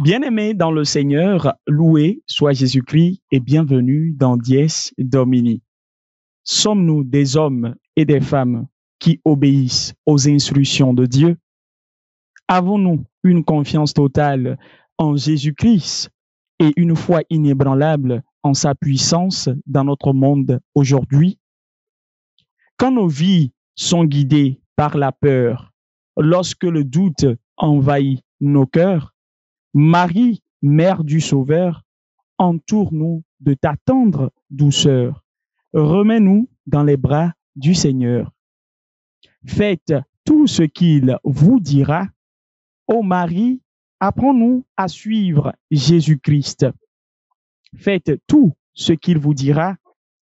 Bien-aimés dans le Seigneur, loué soit Jésus-Christ et bienvenue dans Dies Domini. Sommes-nous des hommes et des femmes qui obéissent aux instructions de Dieu? Avons-nous une confiance totale en Jésus-Christ et une foi inébranlable en sa puissance dans notre monde aujourd'hui? Quand nos vies sont guidées par la peur, lorsque le doute envahit nos cœurs, Marie, Mère du Sauveur, entoure-nous de ta tendre douceur. Remets-nous dans les bras du Seigneur. Faites tout ce qu'il vous dira. Ô Marie, apprends-nous à suivre Jésus-Christ. Faites tout ce qu'il vous dira.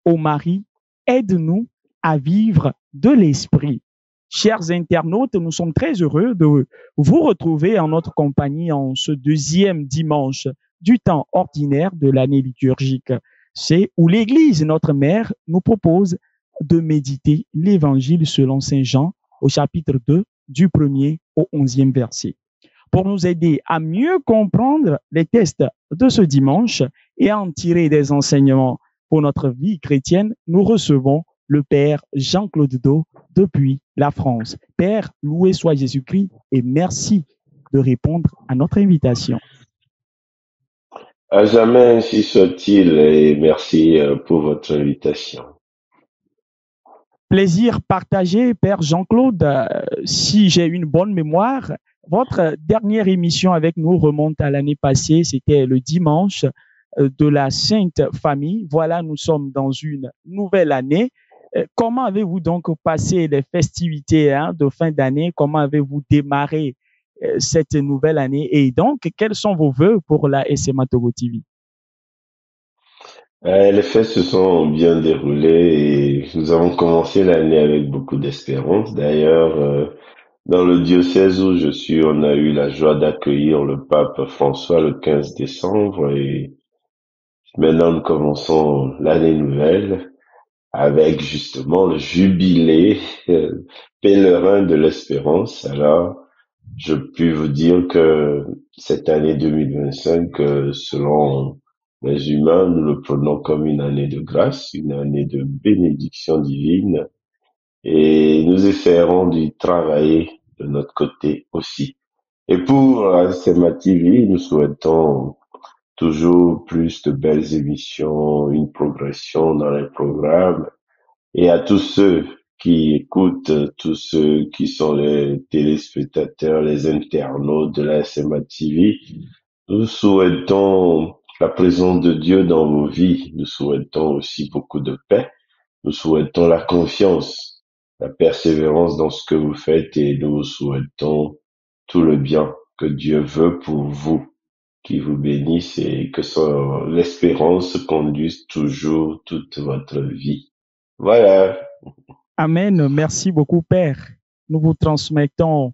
Ô Marie, aide-nous à vivre de l'esprit. Chers internautes, nous sommes très heureux de vous retrouver en notre compagnie en ce deuxième dimanche du temps ordinaire de l'année liturgique. C'est où l'Église, notre mère, nous propose de méditer l'Évangile selon Saint Jean au chapitre 2 du 1er au 11e verset. Pour nous aider à mieux comprendre les textes de ce dimanche et à en tirer des enseignements pour notre vie chrétienne, nous recevons le Père Jean-Claude Do depuis la France. Père, loué soit Jésus-Christ et merci de répondre à notre invitation. À jamais ainsi soit-il et merci pour votre invitation. Plaisir partagé, Père Jean-Claude. Si j'ai une bonne mémoire, votre dernière émission avec nous remonte à l'année passée, c'était le dimanche de la Sainte Famille. Voilà, nous sommes dans une nouvelle année. Comment avez-vous donc passé les festivités de fin d'année? Comment avez-vous démarré cette nouvelle année? Et donc, quels sont vos vœux pour la SMA Togo TV? Les fêtes se sont bien déroulées et nous avons commencé l'année avec beaucoup d'espérance. D'ailleurs, dans le diocèse où je suis, on a eu la joie d'accueillir le pape François le 15 décembre et maintenant nous commençons l'année nouvelle avec justement le jubilé pèlerin de l'espérance. Alors, je puis vous dire que cette année 2025, selon les humains, nous le prenons comme une année de grâce, une année de bénédiction divine, et nous essaierons d'y travailler de notre côté aussi. Et pour SMA TV, nous souhaitons toujours plus de belles émissions, une progression dans les programmes, et à tous ceux qui écoutent, tous ceux qui sont les téléspectateurs, les internautes de la SMA TV, nous souhaitons la présence de Dieu dans vos vies. Nous souhaitons aussi beaucoup de paix. Nous souhaitons la confiance, la persévérance dans ce que vous faites et nous souhaitons tout le bien que Dieu veut pour vous, qui vous bénisse et que l'espérance conduise toujours toute votre vie. Voilà. Amen. Merci beaucoup, Père. Nous vous transmettons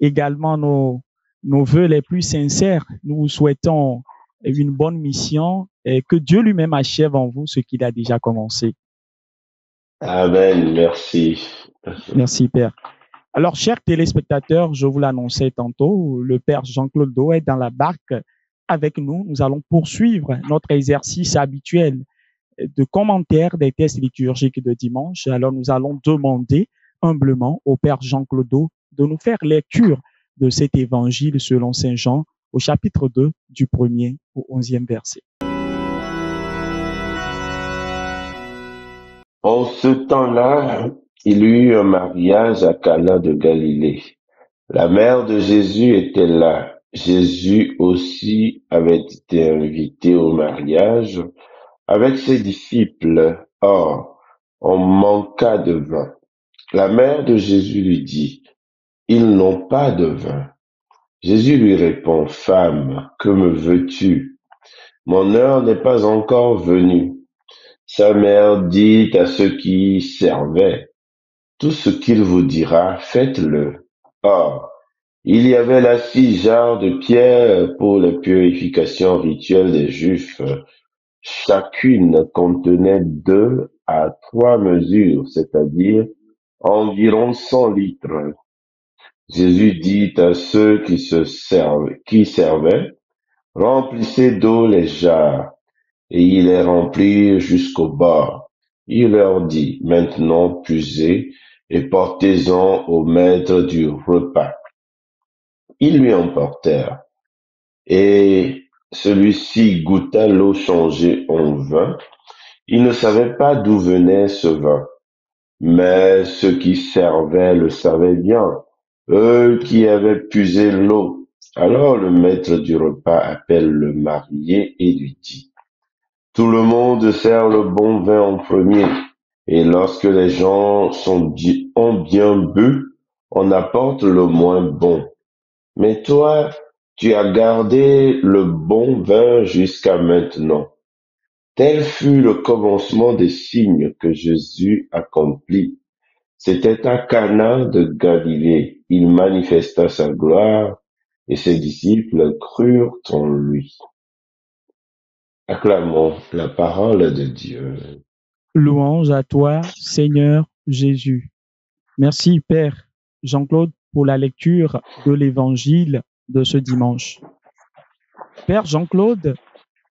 également nos vœux les plus sincères. Nous vous souhaitons une bonne mission et que Dieu lui-même achève en vous ce qu'il a déjà commencé. Amen. Merci. Merci, Père. Alors, chers téléspectateurs, je vous l'annonçais tantôt, le Père Jean-Claude Do est dans la barque avec nous. Nous allons poursuivre notre exercice habituel de commentaires des textes liturgiques de dimanche. Alors, nous allons demander humblement au Père Jean-Claude Do de nous faire lecture de cet évangile selon Saint Jean au chapitre 2 du 1er au 11e verset. En ce temps-là, il y eut un mariage à Cana de Galilée. La mère de Jésus était là. Jésus aussi avait été invité au mariage avec ses disciples. Or, on manqua de vin. La mère de Jésus lui dit, ils n'ont pas de vin. Jésus lui répond, femme, que me veux-tu? Mon heure n'est pas encore venue. Sa mère dit à ceux qui servaient, tout ce qu'il vous dira, faites-le. Or, il y avait là 6 jarres de pierre pour la purification rituelle des Juifs. Chacune contenait 2 à 3 mesures, c'est-à-dire environ 100 litres. Jésus dit à ceux qui servaient, Remplissez d'eau les jarres, et ils les remplirent jusqu'au bord. Il leur dit, maintenant puisez et portez-en au maître du repas. Ils lui emportèrent, et celui-ci goûta l'eau changée en vin. Il ne savait pas d'où venait ce vin, mais ceux qui servaient le savaient bien, eux qui avaient puisé l'eau. Alors le maître du repas appelle le marié et lui dit, tout le monde sert le bon vin en premier, et lorsque les gens ont bien bu, on apporte le moins bon. Mais toi, tu as gardé le bon vin jusqu'à maintenant. Tel fut le commencement des signes que Jésus accomplit. C'était à Cana de Galilée. Il manifesta sa gloire et ses disciples crurent en lui. Acclamons la parole de Dieu. Louange à toi, Seigneur Jésus. Merci, Père Jean-Claude, pour la lecture de l'évangile de ce dimanche. Père Jean-Claude,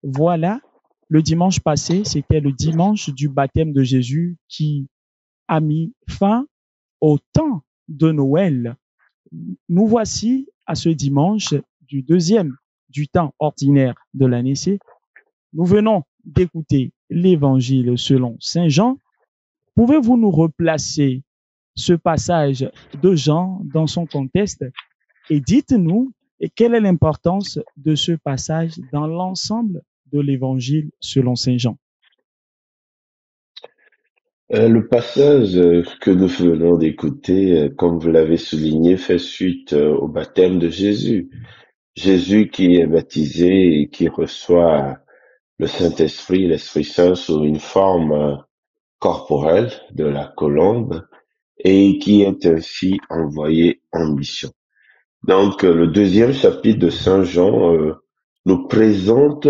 voilà, le dimanche passé, c'était le dimanche du baptême de Jésus qui a mis fin au temps de Noël. Nous voici à ce dimanche du deuxième du temps ordinaire de l'année C. Nous venons d'écouter l'évangile selon Saint Jean. Pouvez-vous nous replacer ce passage de Jean dans son contexte et dites-nous quelle est l'importance de ce passage dans l'ensemble de l'évangile selon Saint Jean? Le passage que nous venons d'écouter, comme vous l'avez souligné, fait suite au baptême de Jésus. Jésus qui est baptisé et qui reçoit le Saint-Esprit, l'Esprit Saint sous une forme corporelle de la colombe et qui est ainsi envoyé en mission. Donc, le deuxième chapitre de Saint Jean nous présente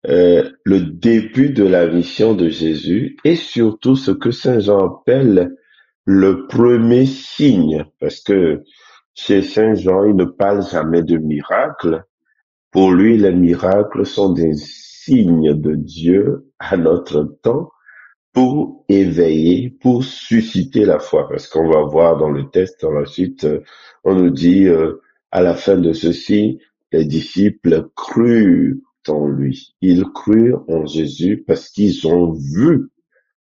le début de la mission de Jésus et surtout ce que Saint Jean appelle le premier signe, parce que chez Saint Jean, il ne parle jamais de miracles. Pour lui, les miracles sont des signes de Dieu à notre temps pour éveiller, pour susciter la foi. Parce qu'on va voir dans le texte, dans la suite, on nous dit à la fin de ceci, les disciples crurent en lui. Ils crurent en Jésus parce qu'ils ont vu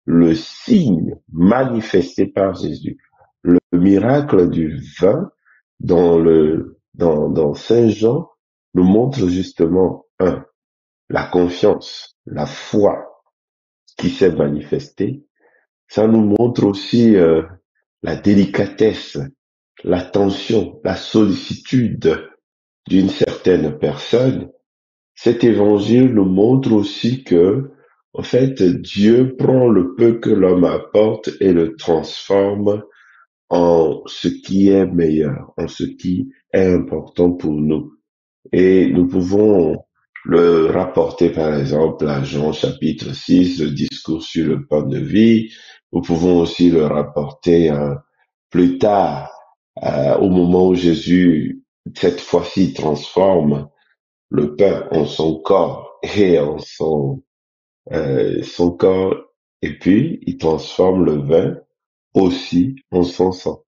le signe manifesté par Jésus. Le miracle du vin dans Saint Jean nous montre justement, la confiance, la foi qui s'est manifestée. Ça nous montre aussi la délicatesse, l'attention, la sollicitude d'une certaine personne. Cet évangile nous montre aussi que, en fait, Dieu prend le peu que l'homme apporte et le transforme en ce qui est meilleur, en ce qui est important pour nous. Et nous pouvons le rapporter, par exemple, à Jean chapitre 6, le discours sur le pain de vie. Nous pouvons aussi le rapporter plus tard, au moment où Jésus, cette fois-ci, transforme le pain en son corps et en son corps, et puis il transforme le vin aussi en son sang.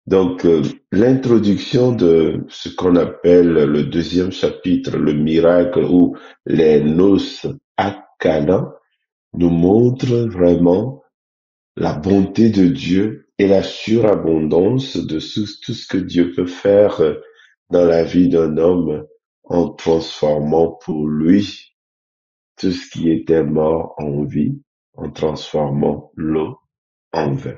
Donc, l'introduction de ce qu'on appelle le deuxième chapitre, le miracle ou les noces à Cana, nous montre vraiment la bonté de Dieu et la surabondance de tout ce que Dieu peut faire dans la vie d'un homme en transformant pour lui tout ce qui était mort en vie, en transformant l'eau en vin.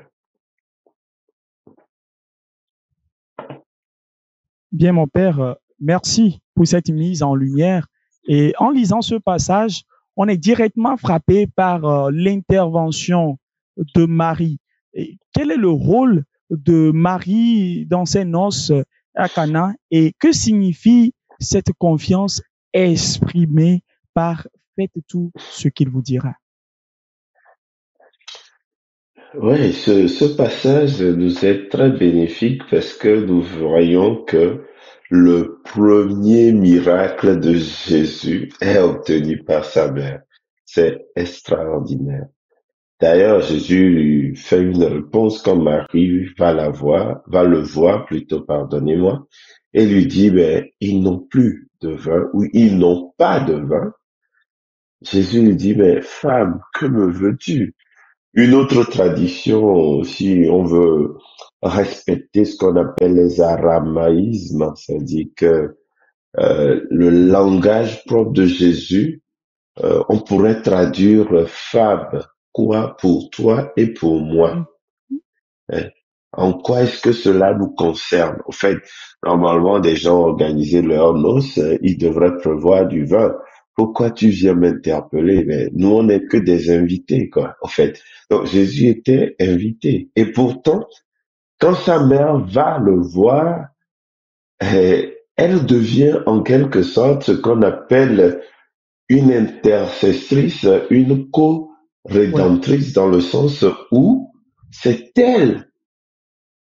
Bien, mon Père, merci pour cette mise en lumière. Et en lisant ce passage, on est directement frappé par l'intervention de Marie. Et quel est le rôle de Marie dans ces noces à Cana et que signifie cette confiance exprimée par faites tout ce qu'il vous dira? Oui, ce passage nous est très bénéfique parce que nous voyons que le premier miracle de Jésus est obtenu par sa mère. C'est extraordinaire. D'ailleurs, Jésus lui fait une réponse quand Marie va le voir plutôt, pardonnez-moi, et lui dit, ben, ils n'ont plus de vin, ou ils n'ont pas de vin. Jésus lui dit, mais femme, que me veux-tu? Une autre tradition, si on veut respecter ce qu'on appelle les aramaïsmes, c'est-à-dire que le langage propre de Jésus, on pourrait traduire femme, quoi pour toi et pour Mm. moi. Hein. En quoi est-ce que cela nous concerne? En fait, normalement, des gens organisaient leurs noces, ils devraient prévoir du vin. Pourquoi tu viens m'interpeller? Mais nous, on n'est que des invités, quoi, en fait. Donc, Jésus était invité. Et pourtant, quand sa mère va le voir, elle devient en quelque sorte ce qu'on appelle une intercessrice, une Oui, co-rédemptrice dans le sens où c'est elle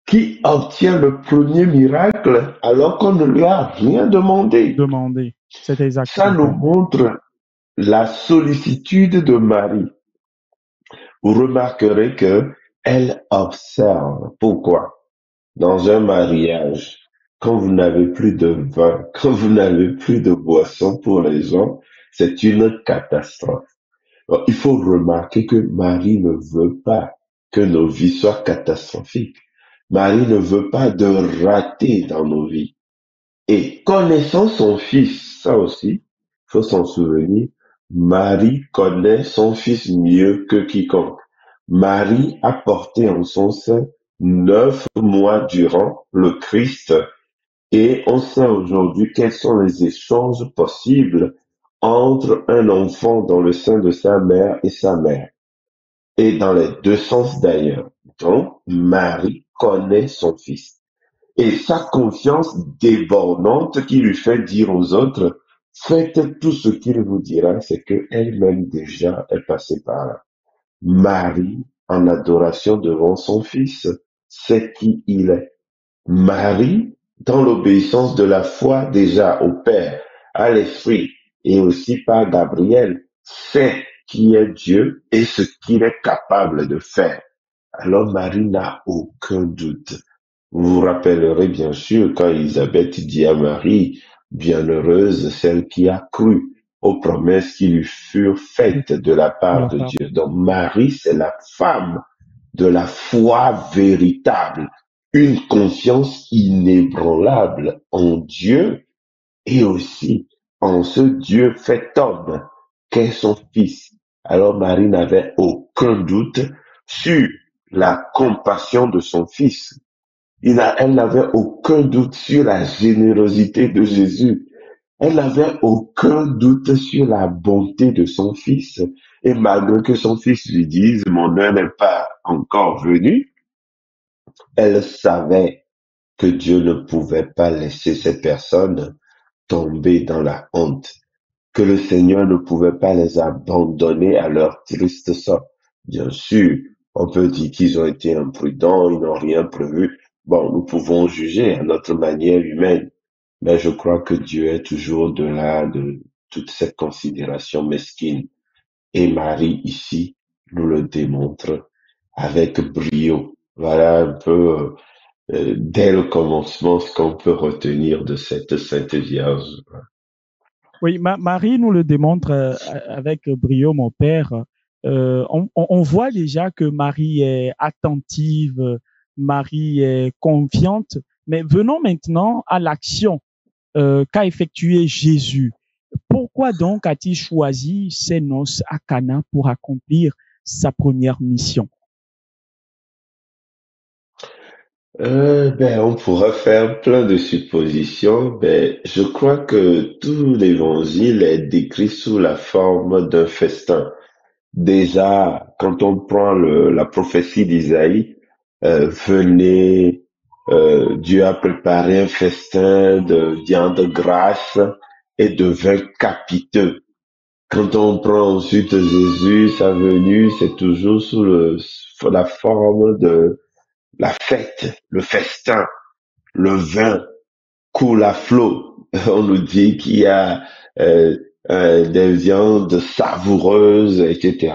qui obtient le premier miracle alors qu'on ne lui a rien demandé. demander. C'est Ça exactement nous ça. montre la sollicitude de Marie. Vous remarquerez que elle observe. Pourquoi? Dans un mariage, quand vous n'avez plus de vin, quand vous n'avez plus de boisson pour les gens, c'est une catastrophe. Alors, il faut remarquer que Marie ne veut pas que nos vies soient catastrophiques. Marie ne veut pas de rater dans nos vies. Et connaissant son fils, ça aussi, il faut s'en souvenir, Marie connaît son fils mieux que quiconque. Marie a porté en son sein 9 mois durant le Christ et on sait aujourd'hui quels sont les échanges possibles entre un enfant dans le sein de sa mère et sa mère, et dans les deux sens d'ailleurs. Donc, Marie connaît son fils. Et sa confiance débordante qui lui fait dire aux autres, faites tout ce qu'il vous dira, c'est que elle-même déjà est passée par là. Marie, en adoration devant son fils, sait qui il est. Marie, dans l'obéissance de la foi déjà au Père, à l'Esprit et aussi par Gabriel, sait qui est Dieu et ce qu'il est capable de faire. Alors Marie n'a aucun doute. Vous vous rappellerez bien sûr quand Élisabeth dit à Marie, bienheureuse celle qui a cru aux promesses qui lui furent De faites de la de part la de part. Dieu. Donc Marie, c'est la femme de la foi véritable, une confiance inébranlable en Dieu et aussi en ce Dieu fait homme qu'est son fils. Alors Marie n'avait aucun doute sur la compassion de son fils. Elle n'avait aucun doute sur la générosité de Jésus. Elle n'avait aucun doute sur la bonté de son fils. Et malgré que son fils lui dise, mon heure n'est pas encore venue, elle savait que Dieu ne pouvait pas laisser ces personnes tomber dans la honte, que le Seigneur ne pouvait pas les abandonner à leur triste sort. Bien sûr, on peut dire qu'ils ont été imprudents, ils n'ont rien prévu. Bon, nous pouvons juger à notre manière humaine, mais je crois que Dieu est toujours au-delà de toutes ces considérations mesquines. Et Marie, ici, nous le démontre avec brio. Voilà un peu, dès le commencement, ce qu'on peut retenir de cette Sainte Vierge. Oui, Marie nous le démontre avec brio, mon père. On voit déjà que Marie est attentive, Marie est confiante, mais venons maintenant à l'action qu'a effectuée Jésus. Pourquoi donc a-t-il choisi ces noces à Cana pour accomplir sa première mission? Ben, on pourra faire plein de suppositions. Ben, je crois que tout l'évangile est décrit sous la forme d'un festin. Déjà, quand on prend la prophétie d'Isaïe, venez, Dieu a préparé un festin de viande grasse et de vin capiteux. Quand on prend ensuite Jésus, sa venue, c'est toujours sous la forme de la fête, le festin, le vin. coule à flot. On nous dit qu'il y a euh, des viandes savoureuses, etc.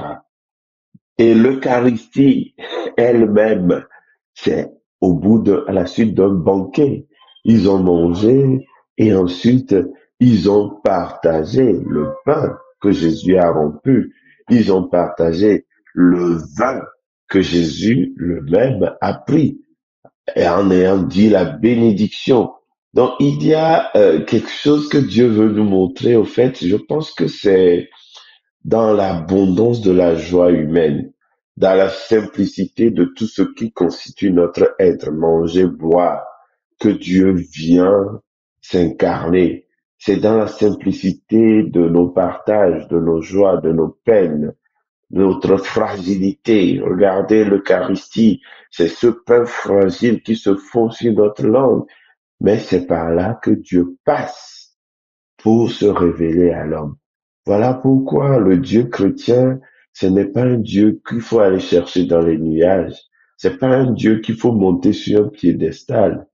Et l'Eucharistie elle-même, c'est à la suite d'un banquet. Ils ont mangé et ensuite ils ont partagé le pain que Jésus a rompu. Ils ont partagé le vin que Jésus lui-même a pris et en ayant dit la bénédiction. Donc il y a quelque chose que Dieu veut nous montrer. Au fait, je pense que c'est dans l'abondance de la joie humaine, dans la simplicité de tout ce qui constitue notre être, manger, boire, que Dieu vient s'incarner. C'est dans la simplicité de nos partages, de nos joies, de nos peines, de notre fragilité. Regardez l'Eucharistie, c'est ce pain fragile qui se fond sur notre langue, mais c'est par là que Dieu passe pour se révéler à l'homme. Voilà pourquoi le Dieu chrétien, ce n'est pas un Dieu qu'il faut aller chercher dans les nuages. C'est pas un Dieu qu'il faut monter sur un piédestal.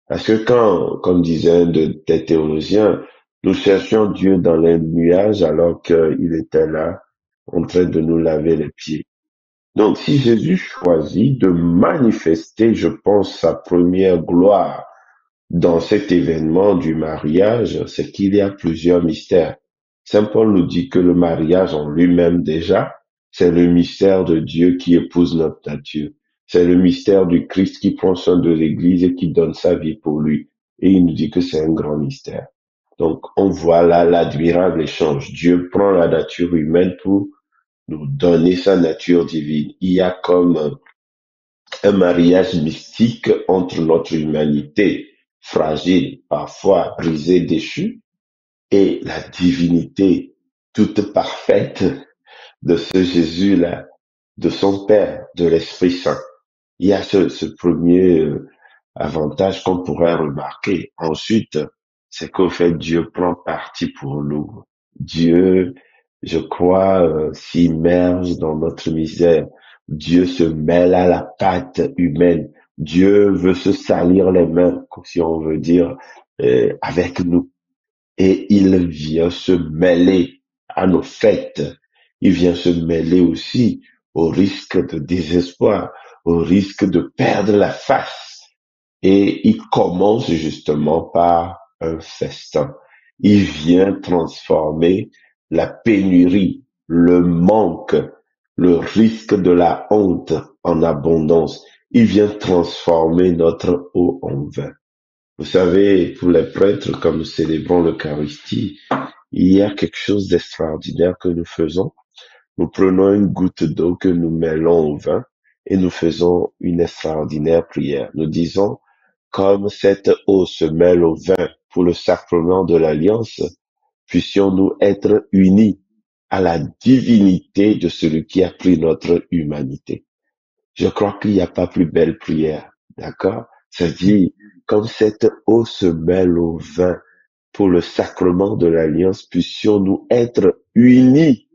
Parce que quand, comme disait un des théologiens, nous cherchions Dieu dans les nuages alors qu'il était là, en train de nous laver les pieds. Donc, si Jésus choisit de manifester, je pense, sa première gloire dans cet événement du mariage, c'est qu'il y a plusieurs mystères. Saint Paul nous dit que le mariage en lui-même déjà, c'est le mystère de Dieu qui épouse notre nature. C'est le mystère du Christ qui prend soin de l'Église et qui donne sa vie pour lui. Et il nous dit que c'est un grand mystère. Donc, on voit là l'admirable échange. Dieu prend la nature humaine pour nous donner sa nature divine. Il y a comme un mariage mystique entre notre humanité fragile, parfois brisée, déchue, et la divinité toute parfaite de ce Jésus-là, de son Père, de l'Esprit Saint. Il y a ce premier avantage qu'on pourrait remarquer. Ensuite, c'est qu'au fait, Dieu prend parti pour nous. Dieu, je crois, s'immerge dans notre misère. Dieu se mêle à la pâte humaine. Dieu veut se salir les mains, si on veut dire, avec nous. Et il vient se mêler à nos fêtes. Il vient se mêler aussi au risque de désespoir, au risque de perdre la face. Et il commence justement par un festin. Il vient transformer la pénurie, le manque, le risque de la honte en abondance. Il vient transformer notre eau en vin. Vous savez, pour les prêtres, comme nous célébrons l'Eucharistie, il y a quelque chose d'extraordinaire que nous faisons. Nous prenons une goutte d'eau que nous mêlons au vin et nous faisons une extraordinaire prière. Nous disons, comme cette eau se mêle au vin pour le sacrement de l'alliance, puissions-nous être unis à la divinité de celui qui a pris notre humanité. Je crois qu'il n'y a pas plus belle prière, d'accord? C'est-à-dire, comme cette eau se mêle au vin pour le sacrement de l'alliance, puissions-nous être unis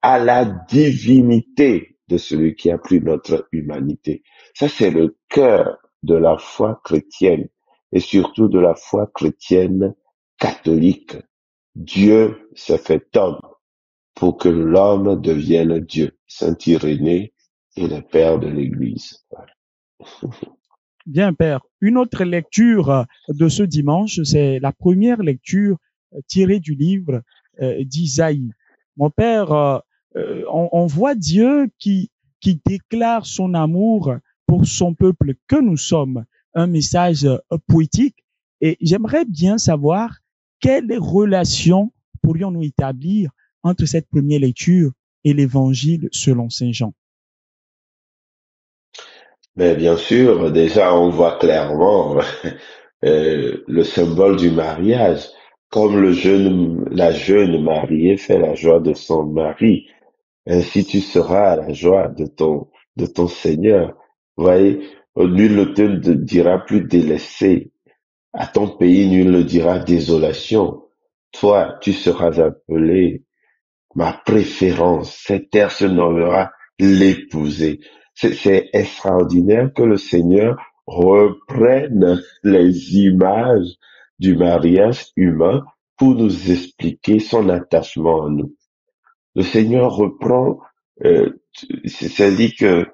à la divinité de celui qui a pris notre humanité. Ça, c'est le cœur de la foi chrétienne et surtout de la foi chrétienne catholique. Dieu s'est fait homme pour que l'homme devienne Dieu. Saint Irénée est le père de l'Église. Bien, Père. Une autre lecture de ce dimanche, c'est la première lecture tirée du livre d'Isaïe. Mon Père, on voit Dieu qui déclare son amour pour son peuple que nous sommes, un message poétique. Et j'aimerais bien savoir quelle relation pourrions-nous établir entre cette première lecture et l'évangile selon Saint Jean. Mais bien sûr, déjà, on voit clairement le symbole du mariage, comme la jeune mariée fait la joie de son mari. Ainsi tu seras à la joie de ton Seigneur. Vous voyez, nul ne te dira plus délaissé. À ton pays, nul ne dira désolation. Toi, tu seras appelé ma préférence. Cette terre se nommera l'épousée. C'est extraordinaire que le Seigneur reprenne les images du mariage humain pour nous expliquer son attachement à nous. Le Seigneur reprend, c'est-à-dire que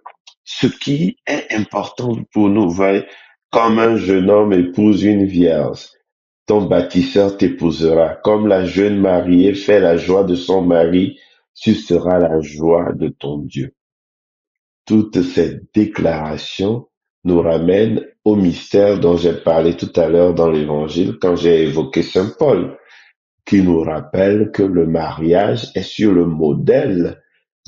ce qui est important pour nous, voyez, comme un jeune homme épouse une vierge, ton bâtisseur t'épousera. Comme la jeune mariée fait la joie de son mari, tu seras la joie de ton Dieu. Toutes ces déclarations nous ramènent au mystère dont j'ai parlé tout à l'heure dans l'Évangile quand j'ai évoqué Saint Paul, qui nous rappelle que le mariage est sur le modèle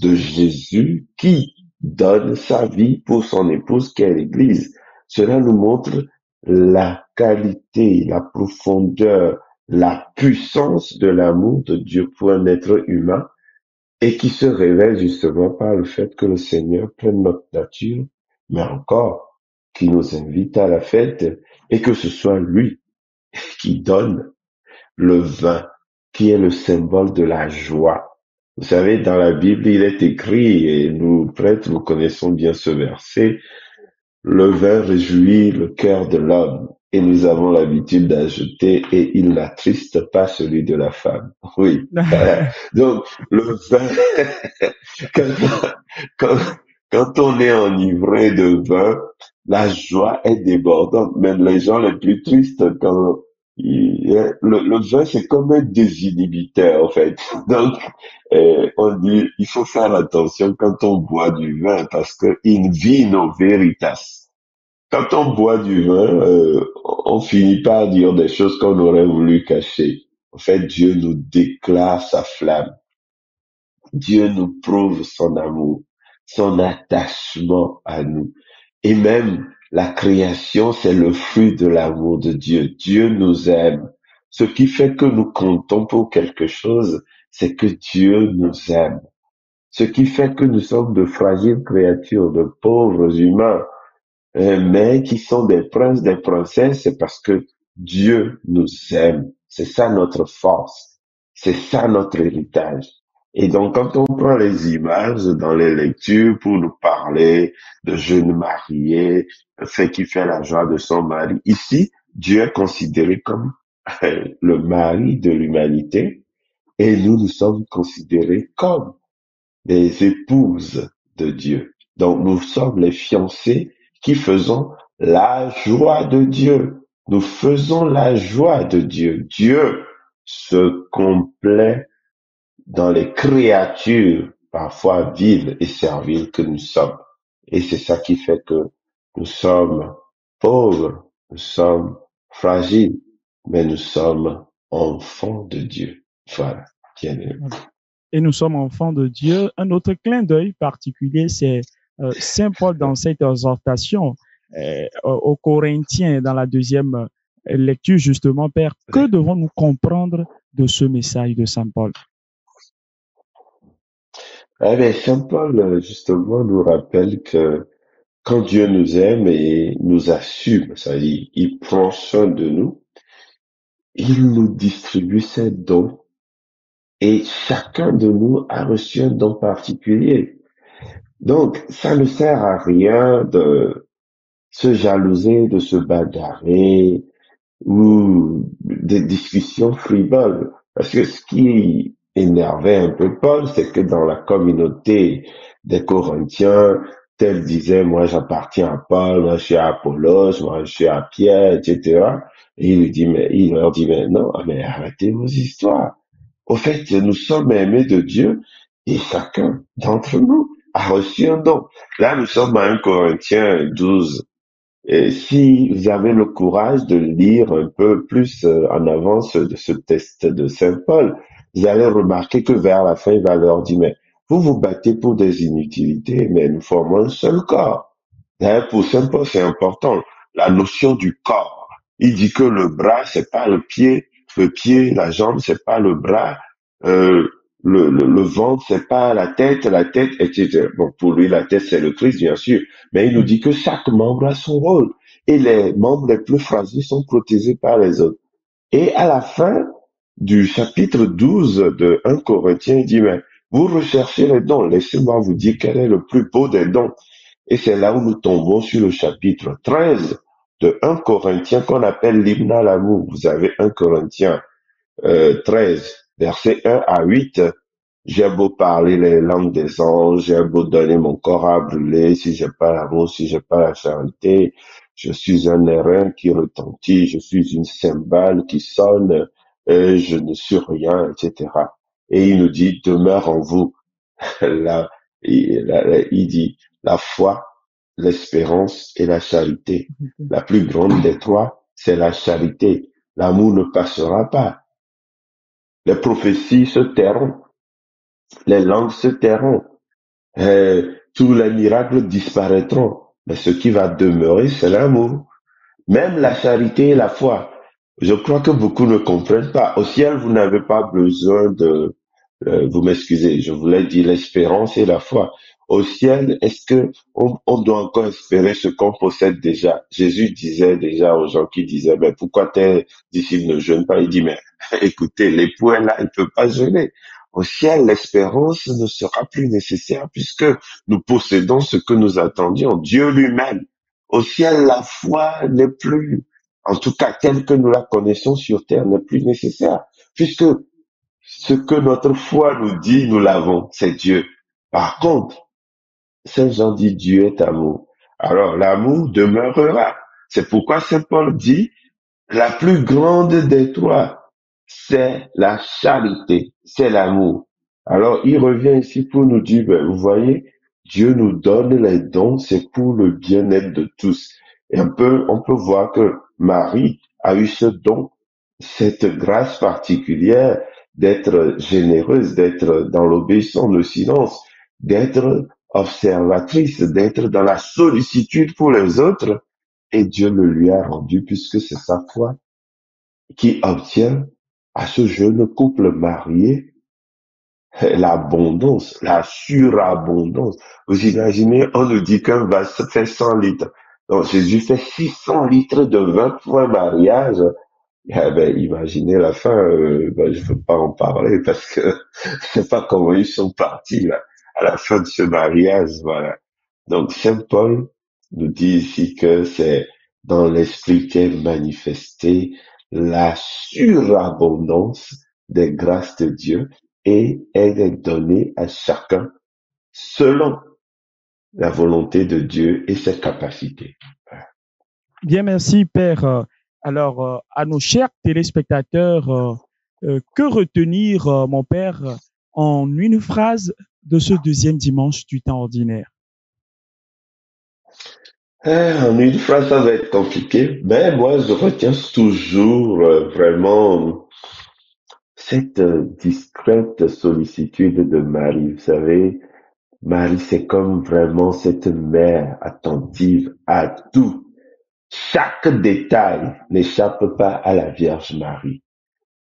de Jésus qui donne sa vie pour son épouse qui est l'Église. Cela nous montre la qualité, la profondeur, la puissance de l'amour de Dieu pour un être humain et qui se révèle justement par le fait que le Seigneur prenne notre nature, mais encore qui nous invite à la fête et que ce soit lui qui donne le vin, qui est le symbole de la joie. Vous savez, dans la Bible, il est écrit, et nous prêtres, nous connaissons bien ce verset, le vin réjouit le cœur de l'homme, et nous avons l'habitude d'ajouter, et il n'attriste pas celui de la femme. Oui. Donc, le vin, quand, quand, quand on est enivré de vin, la joie est débordante. Même les gens les plus tristes, quand le vin, c'est comme un désinhibiteur, en fait. Donc, on dit, il faut faire attention quand on boit du vin, parce que in vino veritas. Quand on boit du vin, on finit par dire des choses qu'on aurait voulu cacher. En fait, Dieu nous déclare sa flamme. Dieu nous prouve son amour, son attachement à nous. Et même la création, c'est le fruit de l'amour de Dieu. Dieu nous aime. Ce qui fait que nous comptons pour quelque chose, c'est que Dieu nous aime. Ce qui fait que nous sommes de fragiles créatures, de pauvres humains, mais qui sont des princes, des princesses, c'est parce que Dieu nous aime. C'est ça notre force. C'est ça notre héritage. Et donc, quand on prend les images dans les lectures pour nous parler de jeunes mariés, fait qui fait la joie de son mari, ici, Dieu est considéré comme le mari de l'humanité et nous sommes considérés comme des épouses de Dieu. Donc nous sommes les fiancés qui faisons la joie de Dieu. Nous faisons la joie de Dieu. Dieu se complaît dans les créatures parfois viles et serviles que nous sommes. Et c'est ça qui fait que nous sommes pauvres, nous sommes fragiles, mais nous sommes enfants de Dieu. Voilà, bien aimé. Et nous sommes enfants de Dieu. Un autre clin d'œil particulier, c'est Saint Paul dans cette exhortation aux Corinthiens dans la deuxième lecture, justement, Père. Que devons-nous comprendre de ce message de Saint Paul? Saint Paul, justement, nous rappelle que quand Dieu nous aime et nous assume, c'est-à-dire, il prend soin de nous, il nous distribue ses dons et chacun de nous a reçu un don particulier. Donc, ça ne sert à rien de se jalouser, de se bagarrer ou des discussions frivoles. Parce que ce qui énervait un peu Paul, c'est que dans la communauté des Corinthiens, tel disait, moi j'appartiens à Paul, moi je suis à Apollos, moi je suis à Pierre, etc. Et il leur dit, mais non, mais arrêtez vos histoires. Au fait, nous sommes aimés de Dieu et chacun d'entre nous a reçu un don. Là, nous sommes à 1 Corinthiens 12. Et si vous avez le courage de lire un peu plus en avance de ce texte de Saint Paul, vous allez remarquer que vers la fin, il va leur dire, mais vous vous battez pour des inutilités, mais nous formons un seul corps. D'ailleurs, pour Saint Paul, c'est important, la notion du corps. Il dit que le bras, c'est pas le pied, la jambe, c'est pas le bras, euh, le ventre, c'est pas la tête, etc. Bon, pour lui, la tête, c'est le Christ, bien sûr. Mais il nous dit que chaque membre a son rôle. Et les membres les plus fragiles sont protégés par les autres. Et à la fin du chapitre 12 de 1 Corinthiens, il dit, mais vous recherchez les dons. Laissez-moi vous dire quel est le plus beau des dons. Et c'est là où nous tombons sur le chapitre 13, de 1 Corinthiens qu'on appelle l'hymne à l'amour. Vous avez 1 Corinthiens 13, versets 1 à 8. J'ai beau parler les langues des anges, j'ai beau donner mon corps à brûler, si j'ai pas l'amour, si j'ai pas la charité, je suis un airain qui retentit, je suis une cymbale qui sonne, je ne suis rien, etc. Et il nous dit, demeure en vous. Là, il dit, la foi, l'espérance et la charité. La plus grande des trois, c'est la charité. L'amour ne passera pas. Les prophéties se tairont, les langues se tairont, tous les miracles disparaîtront. Mais ce qui va demeurer, c'est l'amour. Même la charité et la foi. Je crois que beaucoup ne comprennent pas. Au ciel, vous n'avez pas besoin de, vous m'excusez, je voulais dire l'espérance et la foi. Au ciel, est-ce que on doit encore espérer ce qu'on possède déjà? Jésus disait déjà aux gens qui disaient, mais pourquoi tes disciples ne jeûnent pas? Il dit, mais écoutez, l'époux est là, il ne peut pas jeûner. Au ciel, l'espérance ne sera plus nécessaire puisque nous possédons ce que nous attendions, Dieu lui-même. Au ciel, la foi n'est plus, en tout cas telle que nous la connaissons sur terre, n'est plus nécessaire, puisque ce que notre foi nous dit, nous l'avons, c'est Dieu. Par contre, Saint Jean dit Dieu est amour. Alors l'amour demeurera. C'est pourquoi Saint Paul dit, la plus grande des trois, c'est la charité, c'est l'amour. Alors, il revient ici pour nous dire, ben, vous voyez, Dieu nous donne les dons, c'est pour le bien-être de tous. Et on peut voir que Marie a eu ce don, cette grâce particulière d'être généreuse, d'être dans l'obéissance, le silence, d'être observatrice, d'être dans la sollicitude pour les autres. Et Dieu le lui a rendu puisque c'est sa foi qui obtient à ce jeune couple marié l'abondance, la surabondance. Vous imaginez, on nous dit qu'un vase fait 100 litres. Donc Jésus fait 600 litres de vin pour un mariage. Eh ben, imaginez la fin, ben, je veux pas en parler parce que je sais pas comment ils sont partis là, à la fin de ce mariage, voilà. Donc, Saint Paul nous dit ici que c'est dans l'esprit qu'est manifestée la surabondance des grâces de Dieu et elle est donnée à chacun selon la volonté de Dieu et ses capacités. Bien, merci, Père. Alors, à nos chers téléspectateurs, que retenir, mon Père, en une phrase de ce deuxième dimanche du temps ordinaire? En une phrase, ça va être compliqué, mais moi, je retiens toujours vraiment cette discrète sollicitude de Marie. Vous savez, Marie, c'est comme vraiment cette mère attentive à tout. Chaque détail n'échappe pas à la Vierge Marie.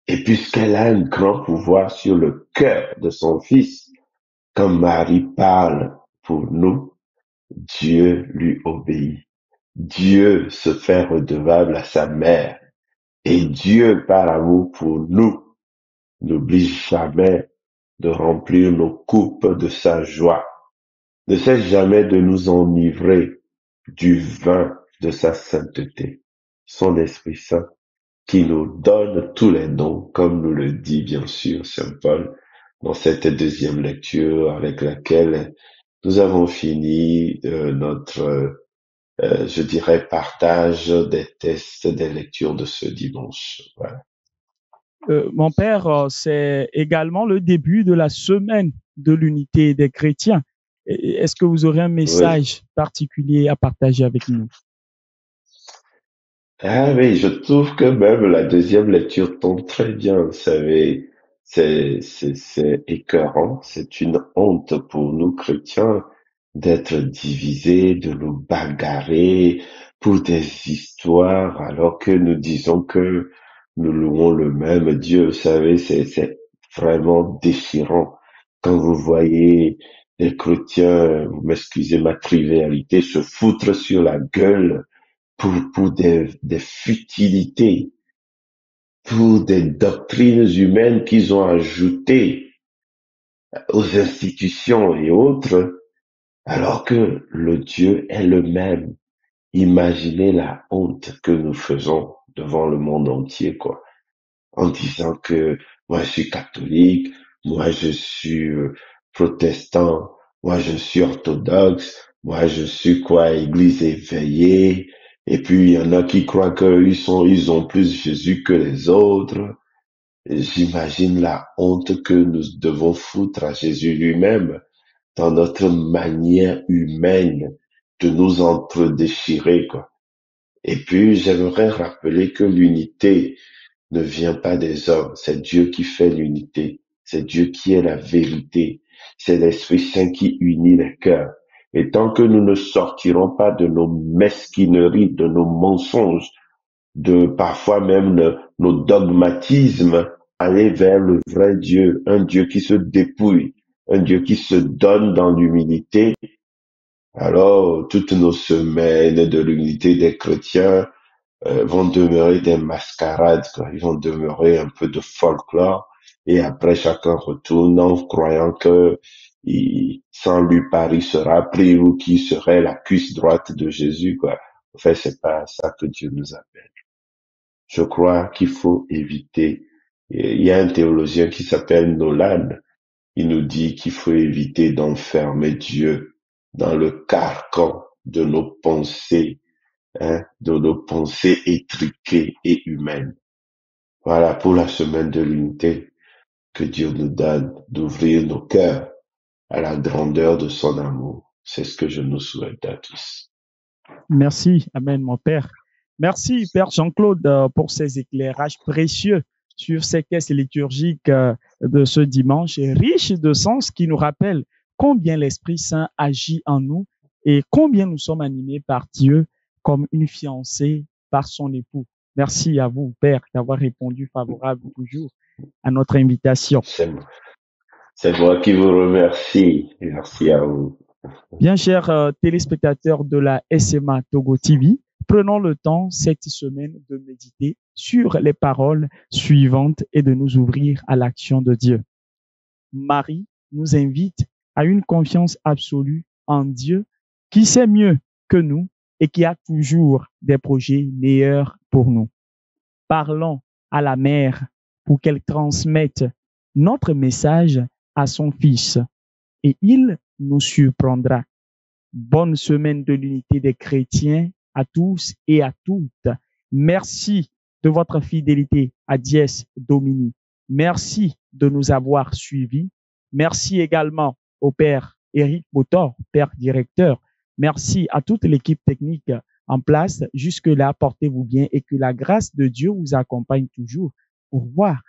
Et puisqu'elle a un grand pouvoir sur le cœur de son Fils, quand Marie parle pour nous, Dieu lui obéit. Dieu se fait redevable à sa mère. Et Dieu, par amour pour nous, n'oublie jamais de remplir nos coupes de sa joie. Ne cesse jamais de nous enivrer du vin de sa sainteté. Son Esprit Saint qui nous donne tous les dons, comme nous le dit bien sûr Saint Paul dans cette deuxième lecture avec laquelle nous avons fini notre, je dirais, partage des tests des lectures de ce dimanche. Voilà. Mon Père, c'est également le début de la semaine de l'unité des chrétiens. Est-ce que vous aurez un Oui. message particulier à partager avec nous? Ah oui, je trouve que même la deuxième lecture tombe très bien. Vous savez, c'est écœurant, c'est une honte pour nous chrétiens d'être divisés, de nous bagarrer pour des histoires, alors que nous disons que nous louons le même Dieu. Vous savez, c'est vraiment déchirant quand vous voyez les chrétiens, vous m'excusez ma trivialité, se foutre sur la gueule pour des futilités, pour des doctrines humaines qu'ils ont ajoutées aux institutions et autres, alors que le Dieu est le même. Imaginez la honte que nous faisons devant le monde entier, quoi, en disant que moi je suis catholique, moi je suis protestant, moi je suis orthodoxe, moi je suis quoi, église éveillée, et puis il y en a qui croient ils ont plus Jésus que les autres. Et j'imagine la honte que nous devons foutre à Jésus lui-même dans notre manière humaine de nous entre-déchirer, quoi. Et puis, j'aimerais rappeler que l'unité ne vient pas des hommes, c'est Dieu qui fait l'unité, c'est Dieu qui est la vérité, c'est l'Esprit Saint qui unit les cœurs. Et tant que nous ne sortirons pas de nos mesquineries, de nos mensonges, de parfois même nos dogmatismes, aller vers le vrai Dieu, un Dieu qui se dépouille, un Dieu qui se donne dans l'humilité, alors toutes nos semaines de l'unité des chrétiens vont demeurer des mascarades, quoi. Ils vont demeurer un peu de folklore, et après chacun retourne en croyant que sans lui Paris sera pris, ou qui serait la cuisse droite de Jésus, quoi. En fait, c'est pas ça que Dieu nous appelle. Je crois qu'il faut éviter. Il y a un théologien qui s'appelle Nolan. Il nous dit qu'il faut éviter d'enfermer Dieu dans le carcan de nos pensées, hein, de nos pensées étriquées et humaines. Voilà pour la semaine de l'unité, que Dieu nous donne d'ouvrir nos cœurs à la grandeur de son amour. C'est ce que je nous souhaite à tous. Merci. Amen, mon Père. Merci, Père Jean-Claude, pour ces éclairages précieux sur ces caisses liturgiques de ce dimanche, riches de sens qui nous rappellent combien l'Esprit Saint agit en nous et combien nous sommes animés par Dieu comme une fiancée par son époux. Merci à vous, Père, d'avoir répondu favorable toujours à notre invitation. C'est moi qui vous remercie. Merci à vous. Bien, chers téléspectateurs de la SMA Togo TV, prenons le temps cette semaine de méditer sur les paroles suivantes et de nous ouvrir à l'action de Dieu. Marie nous invite à une confiance absolue en Dieu qui sait mieux que nous et qui a toujours des projets meilleurs pour nous. Parlons à la mère pour qu'elle transmette notre message à son fils et il nous surprendra. Bonne semaine de l'unité des chrétiens à tous et à toutes. Merci de votre fidélité à Dies Domini. Merci de nous avoir suivis. Merci également au Père Éric Botor, Père directeur. Merci à toute l'équipe technique en place. Jusque-là, portez-vous bien et que la grâce de Dieu vous accompagne toujours. Au revoir.